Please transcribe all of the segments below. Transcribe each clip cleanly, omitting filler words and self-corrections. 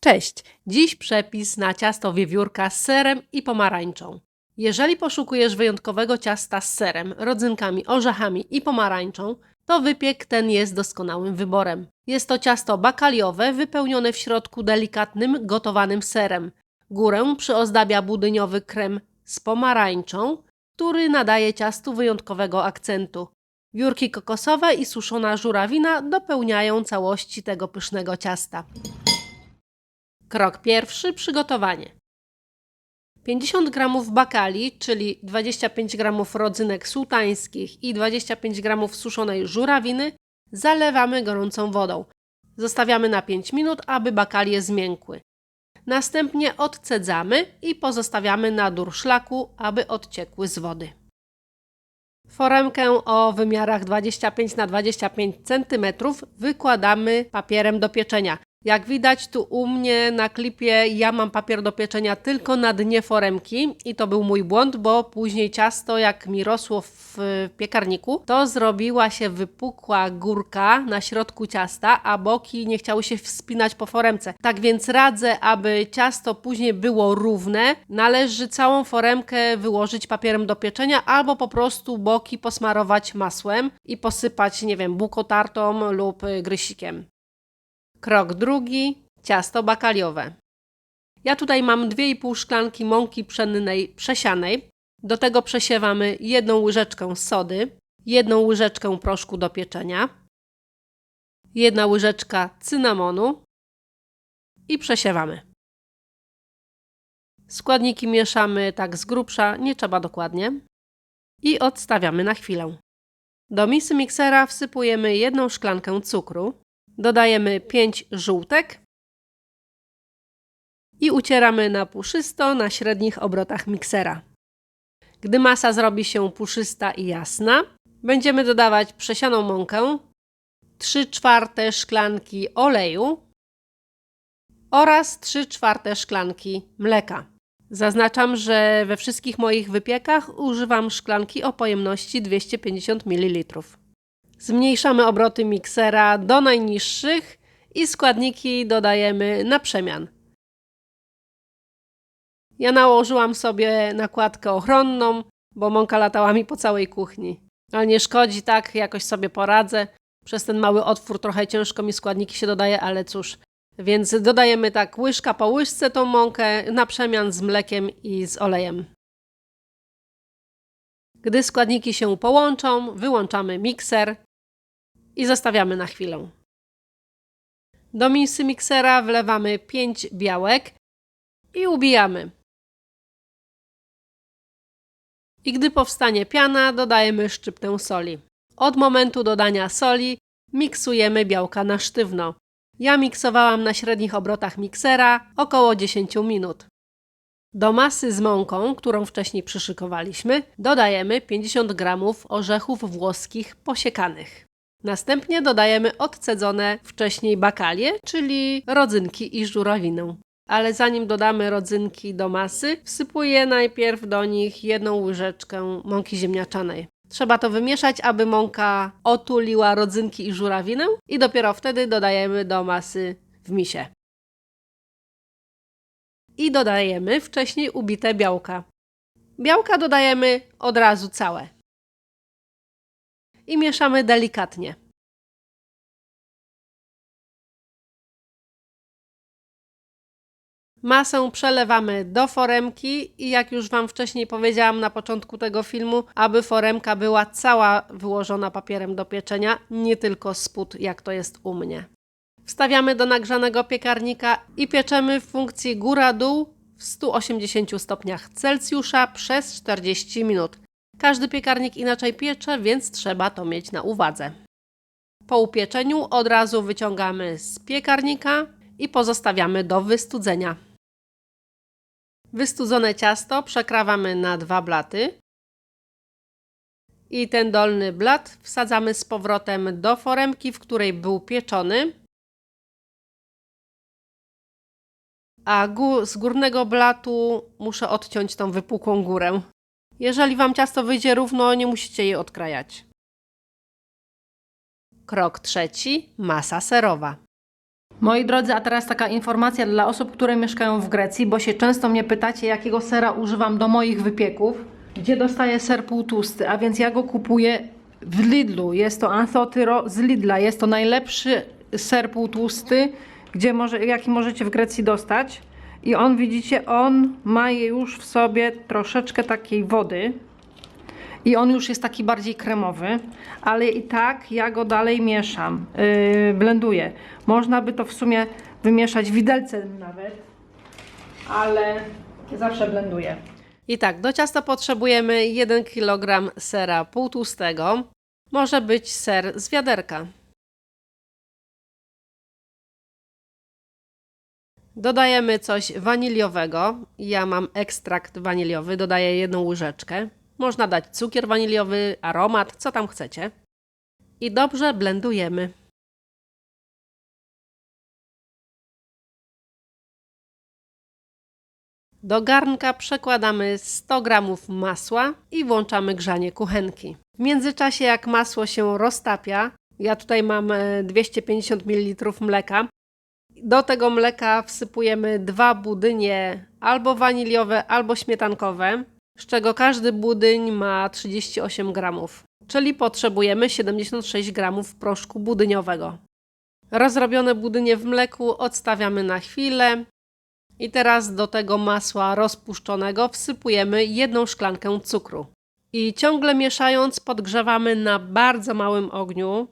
Cześć! Dziś przepis na ciasto wiewiórka z serem i pomarańczą. Jeżeli poszukujesz wyjątkowego ciasta z serem, rodzynkami, orzechami i pomarańczą, to wypiek ten jest doskonałym wyborem. Jest to ciasto bakaliowe wypełnione w środku delikatnym, gotowanym serem. Górę przyozdabia budyniowy krem z pomarańczą, który nadaje ciastu wyjątkowego akcentu. Wiórki kokosowe i suszona żurawina dopełniają całości tego pysznego ciasta. Krok pierwszy. Przygotowanie. 50 g bakali, czyli 25 g rodzynek sułtańskich i 25 g suszonej żurawiny zalewamy gorącą wodą. Zostawiamy na 5 minut, aby bakalie zmiękły. Następnie odcedzamy i pozostawiamy na durszlaku, aby odciekły z wody. Foremkę o wymiarach 25 na 25 cm wykładamy papierem do pieczenia. Jak widać tu u mnie na klipie, ja mam papier do pieczenia tylko na dnie foremki i to był mój błąd, bo później ciasto, jak mi rosło w piekarniku, to zrobiła się wypukła górka na środku ciasta, a boki nie chciały się wspinać po foremce. Tak więc radzę, aby ciasto później było równe, należy całą foremkę wyłożyć papierem do pieczenia albo po prostu boki posmarować masłem i posypać, nie wiem, bułką tartą lub grysikiem. Krok drugi. Ciasto bakaliowe. Ja tutaj mam 2,5 szklanki mąki pszennej przesianej. Do tego przesiewamy 1 łyżeczkę sody, 1 łyżeczkę proszku do pieczenia, 1 łyżeczka cynamonu i przesiewamy. Składniki mieszamy tak z grubsza, nie trzeba dokładnie. I odstawiamy na chwilę. Do misy miksera wsypujemy 1 szklankę cukru. Dodajemy 5 żółtek i ucieramy na puszysto na średnich obrotach miksera. Gdy masa zrobi się puszysta i jasna, będziemy dodawać przesianą mąkę, 3/4 szklanki oleju oraz 3/4 szklanki mleka. Zaznaczam, że we wszystkich moich wypiekach używam szklanki o pojemności 250 ml. Zmniejszamy obroty miksera do najniższych i składniki dodajemy na przemian. Ja nałożyłam sobie nakładkę ochronną, bo mąka latała mi po całej kuchni. Ale nie szkodzi, tak jakoś sobie poradzę. Przez ten mały otwór trochę ciężko mi składniki się dodaje, ale cóż. Więc dodajemy tak łyżka po łyżce tą mąkę na przemian z mlekiem i z olejem. Gdy składniki się połączą, wyłączamy mikser i zostawiamy na chwilę. Do misy miksera wlewamy 5 białek i ubijamy. I gdy powstanie piana, dodajemy szczyptę soli. Od momentu dodania soli miksujemy białka na sztywno. Ja miksowałam na średnich obrotach miksera około 10 minut. Do masy z mąką, którą wcześniej przyszykowaliśmy, dodajemy 50 g orzechów włoskich posiekanych. Następnie dodajemy odcedzone wcześniej bakalie, czyli rodzynki i żurawinę. Ale zanim dodamy rodzynki do masy, wsypuję najpierw do nich 1 łyżeczkę mąki ziemniaczanej. Trzeba to wymieszać, aby mąka otuliła rodzynki i żurawinę i dopiero wtedy dodajemy do masy w misie. I dodajemy wcześniej ubite białka. Białka dodajemy od razu całe. I mieszamy delikatnie. Masę przelewamy do foremki i jak już Wam wcześniej powiedziałam na początku tego filmu, aby foremka była cała wyłożona papierem do pieczenia, nie tylko spód, jak to jest u mnie. Wstawiamy do nagrzanego piekarnika i pieczemy w funkcji góra-dół w 180 stopniach Celsjusza przez 40 minut. Każdy piekarnik inaczej piecze, więc trzeba to mieć na uwadze. Po upieczeniu od razu wyciągamy z piekarnika i pozostawiamy do wystudzenia. Wystudzone ciasto przekrawamy na 2 blaty i ten dolny blat wsadzamy z powrotem do foremki, w której był pieczony, a z górnego blatu muszę odciąć tą wypukłą górę. Jeżeli Wam ciasto wyjdzie równo, nie musicie jej odkrajać. Krok trzeci. Masa serowa. Moi drodzy, a teraz taka informacja dla osób, które mieszkają w Grecji, bo się często mnie pytacie, jakiego sera używam do moich wypieków, gdzie dostaję ser półtłusty, a więc ja go kupuję w Lidlu. Jest to Anthotyro z Lidla. Jest to najlepszy ser półtłusty, jaki możecie w Grecji dostać. I on, widzicie, on ma już w sobie troszeczkę takiej wody. I on już jest taki bardziej kremowy, ale i tak ja go dalej mieszam, blenduję. Można by to w sumie wymieszać widelcem nawet, ale zawsze blenduję. I tak, do ciasta potrzebujemy 1 kg sera półtłustego. Może być ser z wiaderka. Dodajemy coś waniliowego. Ja mam ekstrakt waniliowy, dodaję 1 łyżeczkę. Można dać cukier waniliowy, aromat, co tam chcecie. I dobrze blendujemy. Do garnka przekładamy 100 g masła i włączamy grzanie kuchenki. W międzyczasie, jak masło się roztapia, ja tutaj mam 250 ml mleka. Do tego mleka wsypujemy 2 budynie albo waniliowe, albo śmietankowe, z czego każdy budyń ma 38 g, czyli potrzebujemy 76 g proszku budyniowego. Rozrobione budynie w mleku odstawiamy na chwilę i teraz do tego masła rozpuszczonego wsypujemy 1 szklankę cukru. I ciągle mieszając podgrzewamy na bardzo małym ogniu,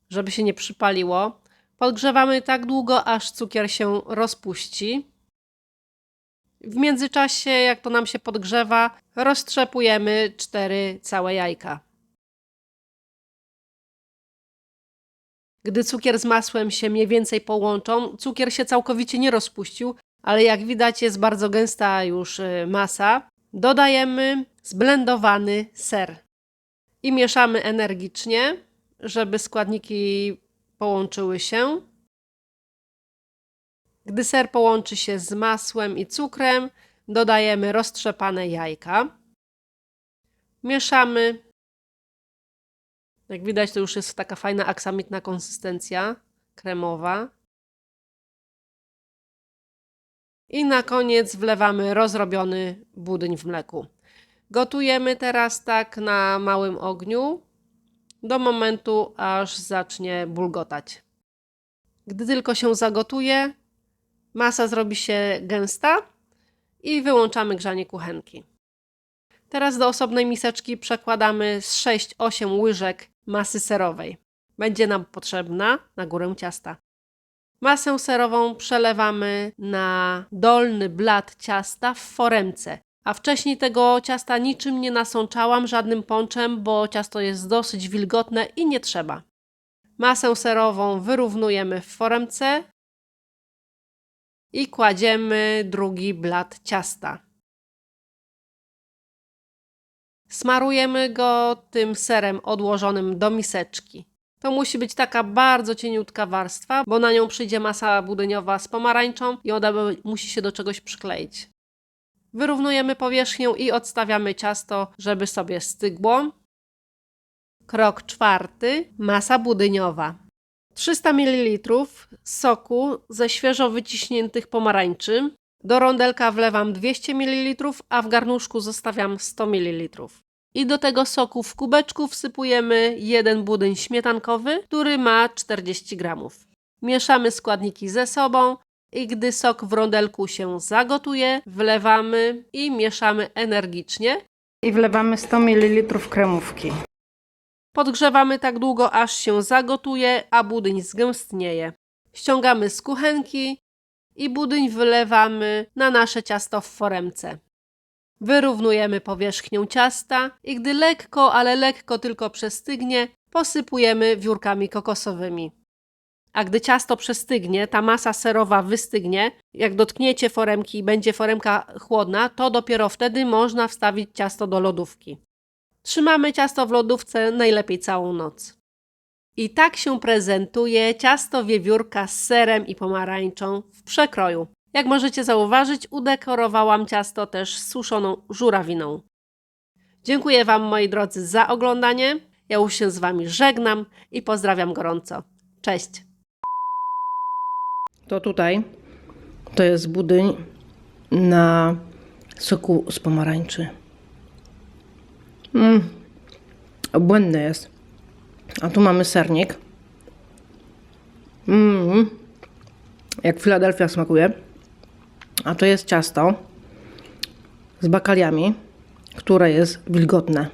żeby się nie przypaliło. Podgrzewamy tak długo, aż cukier się rozpuści. W międzyczasie, jak to nam się podgrzewa, roztrzepujemy 4 całe jajka. Gdy cukier z masłem się mniej więcej połączą, cukier się całkowicie nie rozpuścił, ale jak widać jest bardzo gęsta już masa, dodajemy zblendowany ser i mieszamy energicznie, żeby składniki połączyły się. Gdy ser połączy się z masłem i cukrem, dodajemy roztrzepane jajka. Mieszamy. Jak widać, to już jest taka fajna aksamitna konsystencja, kremowa. I na koniec wlewamy rozrobiony budyń w mleku. Gotujemy teraz tak na małym ogniu do momentu, aż zacznie bulgotać. Gdy tylko się zagotuje, masa zrobi się gęsta i wyłączamy grzanie kuchenki. Teraz do osobnej miseczki przekładamy z 6-8 łyżek masy serowej. Będzie nam potrzebna na górę ciasta. Masę serową przelewamy na dolny blat ciasta w foremce. A wcześniej tego ciasta niczym nie nasączałam, żadnym ponczem, bo ciasto jest dosyć wilgotne i nie trzeba. Masę serową wyrównujemy w foremce i kładziemy drugi blat ciasta. Smarujemy go tym serem odłożonym do miseczki. To musi być taka bardzo cieniutka warstwa, bo na nią przyjdzie masa budyniowa z pomarańczą i ona musi się do czegoś przykleić. Wyrównujemy powierzchnię i odstawiamy ciasto, żeby sobie stygło. Krok 4. Masa budyniowa. 300 ml soku ze świeżo wyciśniętych pomarańczy. Do rondelka wlewam 200 ml, a w garnuszku zostawiam 100 ml. I do tego soku w kubeczku wsypujemy 1 budyń śmietankowy, który ma 40 g. Mieszamy składniki ze sobą i gdy sok w rondelku się zagotuje, wlewamy i mieszamy energicznie. I wlewamy 100 ml kremówki. Podgrzewamy tak długo, aż się zagotuje, a budyń zgęstnieje. Ściągamy z kuchenki i budyń wylewamy na nasze ciasto w foremce. Wyrównujemy powierzchnię ciasta i gdy lekko, ale lekko tylko przestygnie, posypujemy wiórkami kokosowymi. A gdy ciasto przestygnie, ta masa serowa wystygnie, jak dotkniecie foremki i będzie foremka chłodna, to dopiero wtedy można wstawić ciasto do lodówki. Trzymamy ciasto w lodówce najlepiej całą noc. I tak się prezentuje ciasto wiewiórka z serem i pomarańczą w przekroju. Jak możecie zauważyć, udekorowałam ciasto też suszoną żurawiną. Dziękuję Wam, moi drodzy, za oglądanie. Ja już się z Wami żegnam i pozdrawiam gorąco. Cześć! To tutaj to jest budyń na soku z pomarańczy. Obłędny jest. A tu mamy sernik. Jak Filadelfia smakuje. A to jest ciasto z bakaliami, które jest wilgotne.